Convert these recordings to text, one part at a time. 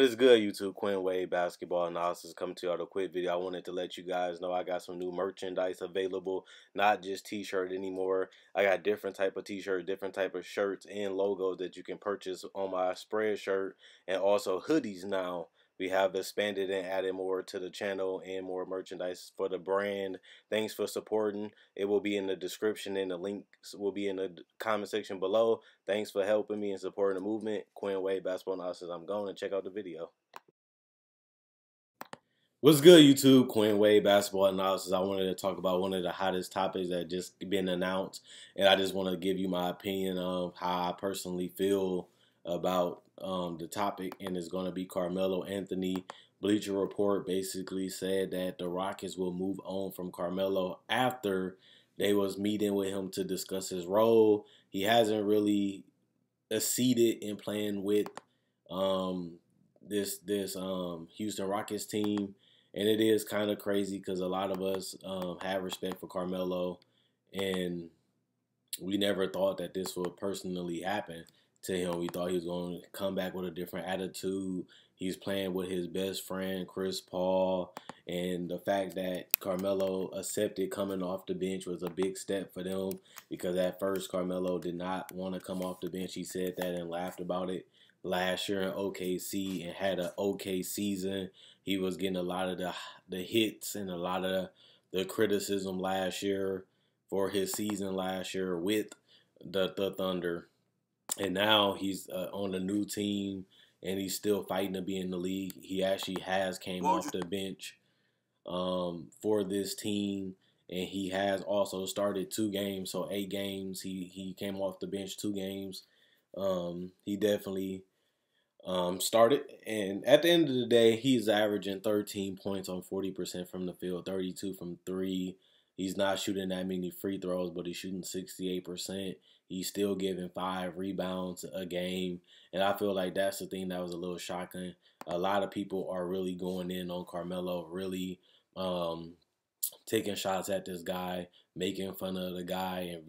is good, YouTube? Quinn Wade Basketball Analysis coming to you with a quick video. I wanted to let you guys know I got some new merchandise available, not just t-shirt anymore. I got different type of t-shirt, different type of shirts and logos that you can purchase on my spread shirt, and also hoodies now. We have expanded and added more to the channel and more merchandise for the brand. Thanks for supporting. It will be in the description and the links will be in the comment section below. Thanks for helping me and supporting the movement. Quinn Wade Basketball Analysis. I'm going to check out the video. What's good, YouTube? Quinn Wade Basketball Analysis. I wanted to talk about one of the hottest topics that just been announced, and I just want to give you my opinion of how I personally feel about the topic, and it's going to be Carmelo Anthony. Bleacher Report basically said that the Rockets will move on from Carmelo after they was meeting with him to discuss his role. He hasn't really acceded in playing with this Houston Rockets team, and it is kind of crazy because a lot of us have respect for Carmelo, and we never thought that this would personally happen to him. We thought he was going to come back with a different attitude. He's playing with his best friend, Chris Paul, and the fact that Carmelo accepted coming off the bench was a big step for them, because at first Carmelo did not want to come off the bench. He said that and laughed about it last year in OKC and had an okay season. He was getting a lot of the hits and a lot of the criticism last year for his season last year with the Thunder. And now he's on a new team, and he's still fighting to be in the league. He actually has came off the bench for this team, and he has also started 2 games, so 8 games. He came off the bench 2 games. He definitely started, and at the end of the day, he's averaging 13 points on 40% from the field, 32 from 3. He's not shooting that many free throws, but he's shooting 68%. He's still giving 5 rebounds a game, and I feel like that's the thing that was a little shocking. A lot of people are really going in on Carmelo, really taking shots at this guy, making fun of the guy, and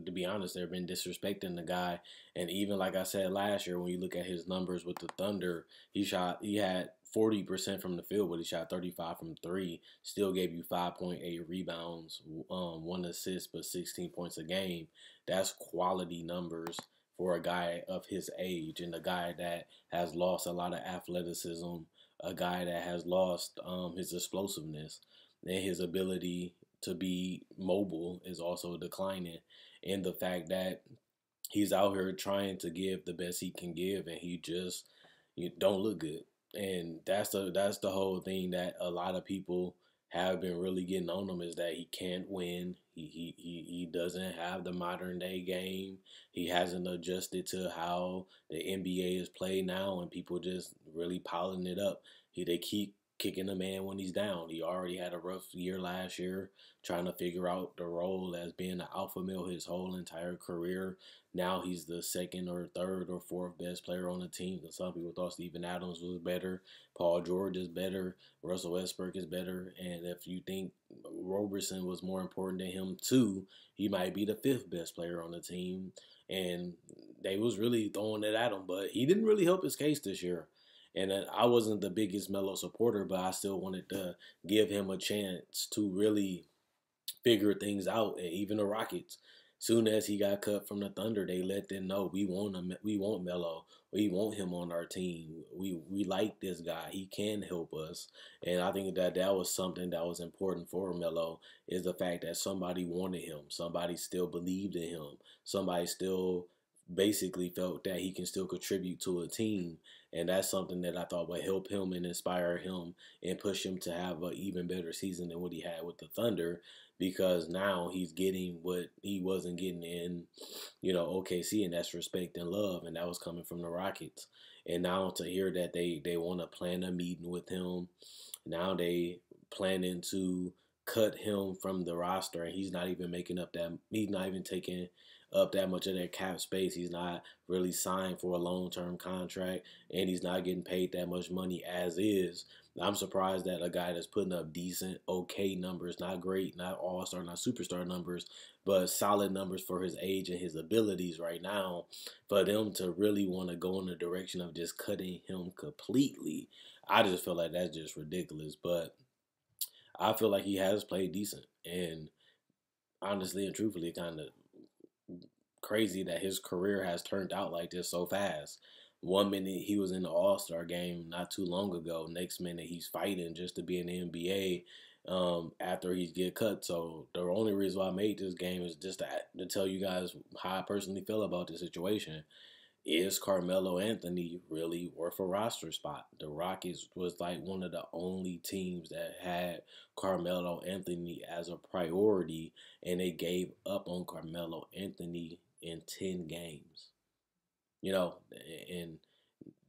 to be honest, they've been disrespecting the guy. And even like I said last year, when you look at his numbers with the Thunder, he had 40% from the field, but he shot 35 from 3. Still gave you 5.8 rebounds, 1 assist, but 16 points a game. That's quality numbers for a guy of his age, and a guy that has lost a lot of athleticism, a guy that has lost his explosiveness, and his ability to be mobile is also declining. And the fact that he's out here trying to give the best he can give, and he just don't look good. And that's the whole thing that a lot of people have been really getting on him, is that he can't win. He doesn't have the modern day game. He hasn't adjusted to how the NBA is played now, and people just really piling it up. They keep kicking the man when he's down. He already had a rough year last year trying to figure out the role as being an alpha male his whole entire career. Now he's the 2nd or 3rd or 4th best player on the team. And some people thought Steven Adams was better. Paul George is better. Russell Westbrook is better. And if you think Roberson was more important than him too, he might be the 5th best player on the team. And they was really throwing it at him, but he didn't really help his case this year. And I wasn't the biggest Melo supporter, but I still wanted to give him a chance to really figure things out. And even the Rockets, soon as he got cut from the Thunder, they let them know, we want Melo. We want him on our team. We like this guy. He can help us. And I think that was something that was important for Melo, is the fact that somebody wanted him. Somebody still believed in him. Somebody still basically felt that he can still contribute to a team. And that's something that I thought would help him and inspire him and push him to have an even better season than what he had with the Thunder, because now he's getting what he wasn't getting in, OKC, and that's respect and love, and that was coming from the Rockets. And now to hear that they want to plan a meeting with him, now they planning to cut him from the roster, and he's not even taking up that much of that cap space. He's not really signed for a long-term contract, and he's not getting paid that much money as is. I'm surprised that a guy that's putting up decent, okay numbers, not great, not all-star, not superstar numbers, but solid numbers for his age and his abilities right now, for them to really want to go in the direction of just cutting him completely, I just feel like that's just ridiculous. But I feel like he has played decent, and honestly and truthfully, kind of crazy that his career has turned out like this so fast. One minute he was in the All-Star game not too long ago. Next minute he's fighting just to be in the NBA after he's get cut. So the only reason why I made this game is just to tell you guys how I personally feel about the situation. Is Carmelo Anthony really worth a roster spot? The Rockets was like one of the only teams that had Carmelo Anthony as a priority, and they gave up on Carmelo Anthony in 10 games. You know, and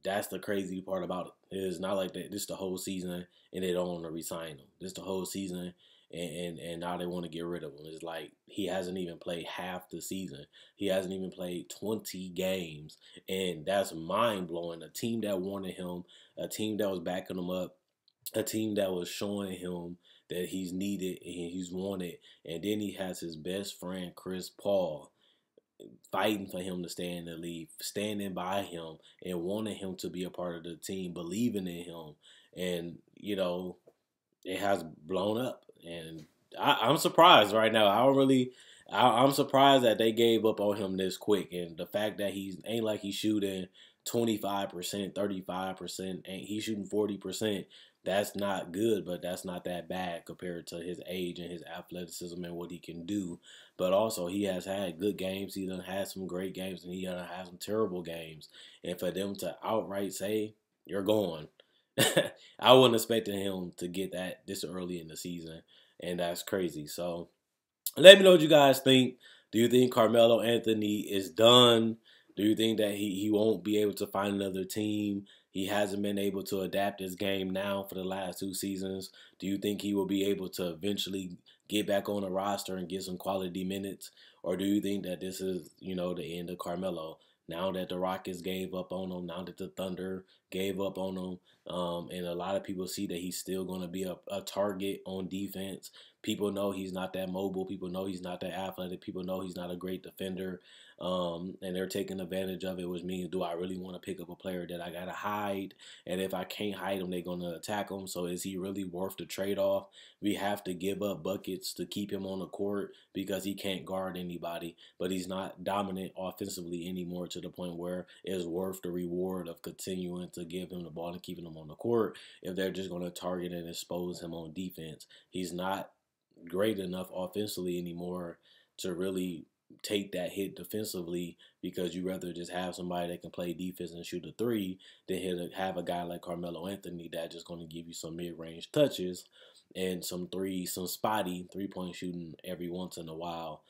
that's the crazy part about it. It's not like that. This the whole season, and they don't want to resign him. This the whole season, and now they want to get rid of him. It's like he hasn't even played half the season. He hasn't even played 20 games, and that's mind blowing. A team that wanted him, a team that was backing him up, a team that was showing him that he's needed and he's wanted, and then he has his best friend Chris Paul fighting for him to stay in the league, standing by him and wanting him to be a part of the team, believing in him. And, you know, it has blown up. And I'm surprised right now. I'm surprised that they gave up on him this quick. And the fact that he ain't like he's shooting 25%, 35%, and he's shooting 40%. That's not good, but that's not that bad compared to his age and his athleticism and what he can do. But also, he has had good games. He done had some great games, and he done had some terrible games. And for them to outright say, you're going, I wasn't expecting him to get that this early in the season, and that's crazy. So let me know what you guys think. Do you think Carmelo Anthony is done? Do you think that he won't be able to find another team? He hasn't been able to adapt his game now for the last 2 seasons. Do you think he will be able to eventually get back on the roster and get some quality minutes? Or do you think that this is, the end of Carmelo? Now that the Rockets gave up on him, now that the Thunder gave up on him, and a lot of people see that he's still going to be a target on defense. People know he's not that mobile. People know he's not that athletic. People know he's not a great defender. And they're taking advantage of it, which means, do I really want to pick up a player that I got to hide? And if I can't hide him, they're going to attack him. So is he really worth the trade-off? We have to give up buckets to keep him on the court because he can't guard anybody. But he's not dominant offensively anymore to the point where it's worth the reward of continuing to give him the ball and keeping him on the court if they're just going to target and expose him on defense. He's not great enough offensively anymore to really take that hit defensively, because you rather just have somebody that can play defense and shoot a three than have a guy like Carmelo Anthony that's just going to give you some mid-range touches and some spotty three-point shooting every once in a while.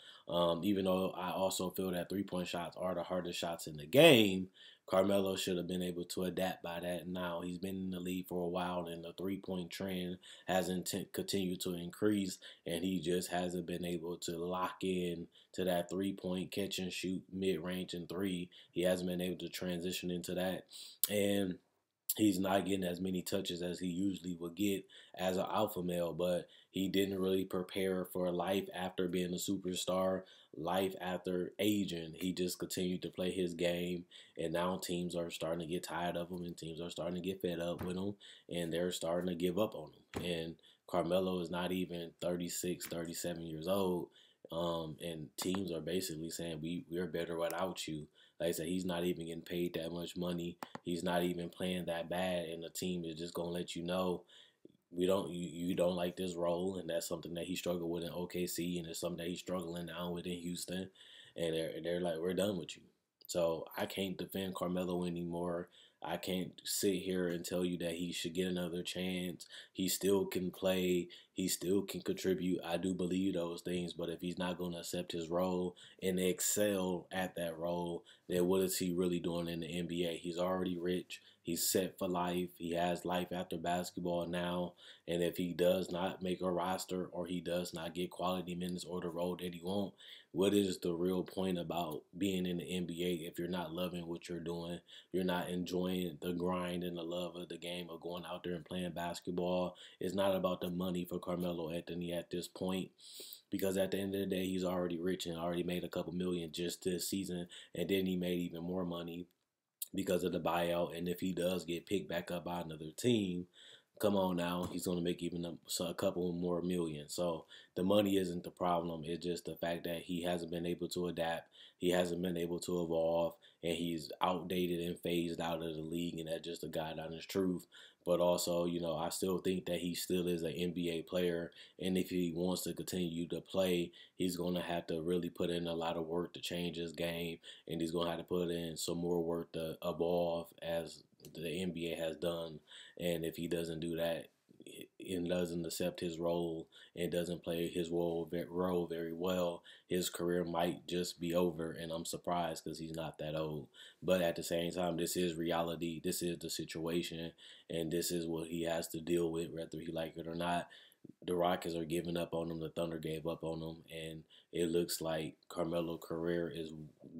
Even though I also feel that three-point shots are the hardest shots in the game, Carmelo should have been able to adapt by that. Now he's been in the league for a while, and the three-point trend hasn't continued to increase, and he just hasn't been able to lock in to that three-point catch and shoot mid-range and three. He hasn't been able to transition into that, and he's not getting as many touches as he usually would get as an alpha male. But he didn't really prepare for life after being a superstar, life after aging. He just continued to play his game, and now teams are starting to get tired of him, and teams are starting to get fed up with him, and they're starting to give up on him. And Carmelo is not even 36, 37 years old, and teams are basically saying, we're better without you. Like I said, he's not even getting paid that much money. He's not even playing that bad, and the team is just gonna let you know you don't like this role, and that's something that he struggled with in OKC, and it's something that he's struggling now with in Houston, and they're like, we're done with you. So I can't defend Carmelo anymore. I can't sit here and tell you that he should get another chance. He still can play. He still can contribute. I do believe those things, but if he's not going to accept his role and excel at that role, then what is he really doing in the NBA? He's already rich. He's set for life. He has life after basketball now. And if he does not make a roster or he does not get quality minutes or the role that he wants, what is the real point about being in the NBA if you're not loving what you're doing? You're not enjoying the grind and the love of the game of going out there and playing basketball. It's not about the money for Carmelo Anthony at this point, because at the end of the day, he's already rich and already made a couple million just this season, and then he made even more money because of the buyout. And if he does get picked back up by another team, come on now, he's going to make even a couple more million. So the money isn't the problem. It's just the fact that he hasn't been able to adapt. He hasn't been able to evolve, and he's outdated and phased out of the league, and that's just a God honest truth. But also, I still think that he still is an NBA player, and if he wants to continue to play, he's going to have to really put in a lot of work to change his game, and he's going to have to put in some more work to evolve as the NBA has done. And if he doesn't do that and doesn't accept his role and doesn't play his role very well, his career might just be over. And I'm surprised because he's not that old. But at the same time, this is reality. This is the situation. And this is what he has to deal with, whether he like it or not. The Rockets are giving up on him. The Thunder gave up on him. And it looks like Carmelo's career is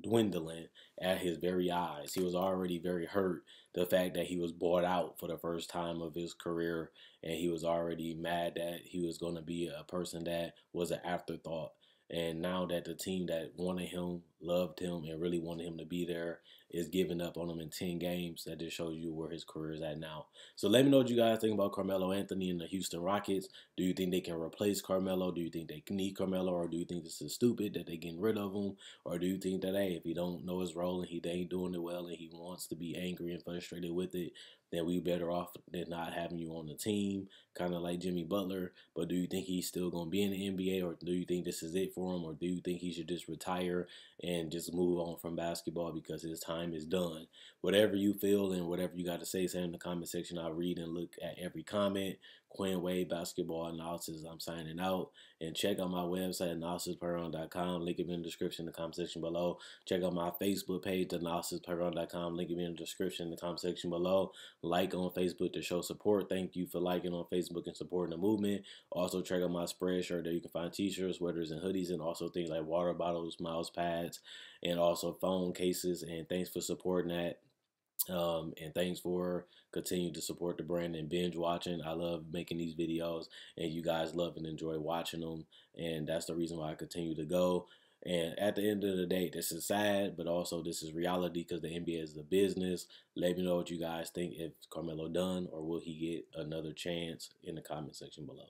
dwindling at his very eyes. He was already very hurt. The fact that he was bought out for the first time of his career, and he was already mad that he was going to be a person that was an afterthought. And now that the team that wanted him, loved him, and really wanted him to be there is giving up on him in 10 games, that just shows you where his career is at now. So let me know what you guys think about Carmelo Anthony and the Houston Rockets. Do you think they can replace Carmelo? Do you think they need Carmelo? Or do you think this is stupid that they're getting rid of him? Or do you think that, hey, if he don't know his role and he ain't doing it well and he wants to be angry and frustrated with it, then we better off than not having you on the team, kind of like Jimmy Butler. But do you think he's still going to be in the NBA, or do you think this is it for him, or do you think he should just retire and just move on from basketball because his time is done? Whatever you feel and whatever you got to say in the comment section. I'll read and look at every comment. Quinn Wade Basketball Analysis. I'm signing out. And check out my website, analysisplayground.com. Link in the description in the comment section below. Check out my Facebook page, analysisplayground.com. Link in the description in the comment section below. Like on Facebook to show support. Thank you for liking on Facebook and supporting the movement. Also, check out my Spreadshirt. There you can find t-shirts, sweaters, and hoodies, and also things like water bottles, mouse pads, and also phone cases. And thanks for supporting that. And thanks for continuing to support the brand and binge watching. I love making these videos, and you guys love and enjoy watching them, and that's the reason why I continue to go. And at the end of the day, this is sad, but also this is reality because the NBA is a business. Let me know what you guys think, if Carmelo done or will he get another chance, in the comment section below.